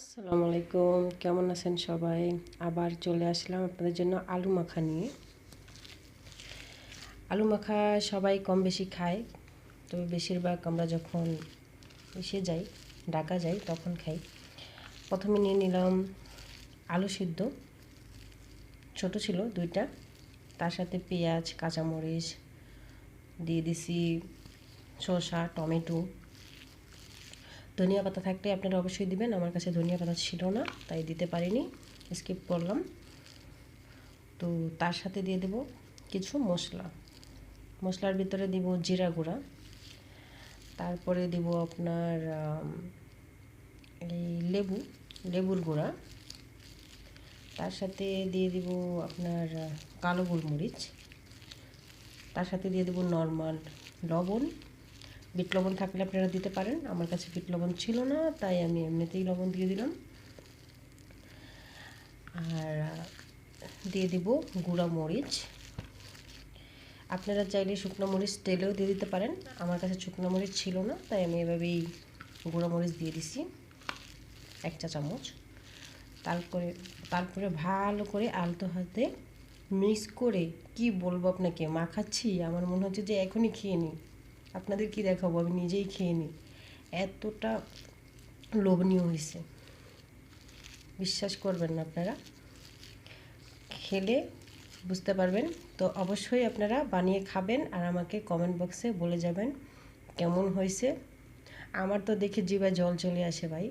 আসসালামু আলাইকুম, কেমন আছেন সবাই? আবার চলে আসলাম আপনাদের জন্য আলু মাখা নিয়ে। আলু মাখা সবাই কম বেশি খায়, তবে বেশিরভাগ আমরা যখন যাই, ঢাকা যাই, তখন খাই। প্রথমে নিয়ে নিলাম আলু সিদ্ধ, ছোট ছিল দুইটা। তার সাথে পেঁয়াজ, কাঁচামরিচ দিয়ে দিছি, শসা, টমেটো, ধনিয়া পাতা থাকলে আপনারা অবশ্যই দিবেন। আমার কাছে ধনিয়া পাতা ছিল না, তাই দিতে পারিনি, স্কিপ করলাম। তো তার সাথে দিয়ে দেব কিছু মশলার ভিতরে দিব জিরা গুঁড়া, তারপরে দিব আপনার এই লেবুর গুঁড়া, তার সাথে দিয়ে দিব আপনার কালো গোলমরিচ, তার সাথে দিয়ে দেব নর্মাল লবণ। বিট লবণ থাকলে আপনারা দিতে পারেন, আমার কাছে বিট লবণ ছিল না, তাই আমি এমনিতেই লবণ দিয়ে দিলাম। আর দিয়ে দিব গুঁড়া মরিচ। আপনারা চাইলে শুকনো মরিচ তেলেও দিয়ে দিতে পারেন, আমার কাছে শুকনো মরিচ ছিল না, তাই আমি এভাবেই গুঁড়ো মরিচ দিয়ে দিছি 1 চা চামচ। তারপরে ভালো করে আলতো হাতে মিক্স করে, কি বলবো আপনাকে, মাখাচ্ছি, আমার মনে হচ্ছে যে এখনই খেয়ে নিই। আপনাদের কি দেখাবো, আমি নিজেই খেয়ে নিই, এতটা লোভনীয় হয়েছে, বিশ্বাস করবেন না আপনারা, খেলে বুঝতে পারবেন। তো অবশ্যই আপনারা বানিয়ে খাবেন আর আমাকে কমেন্ট বক্সে বলে যাবেন কেমন হয়েছে। আমার তো দেখে জিভে জল চলে আসে ভাই।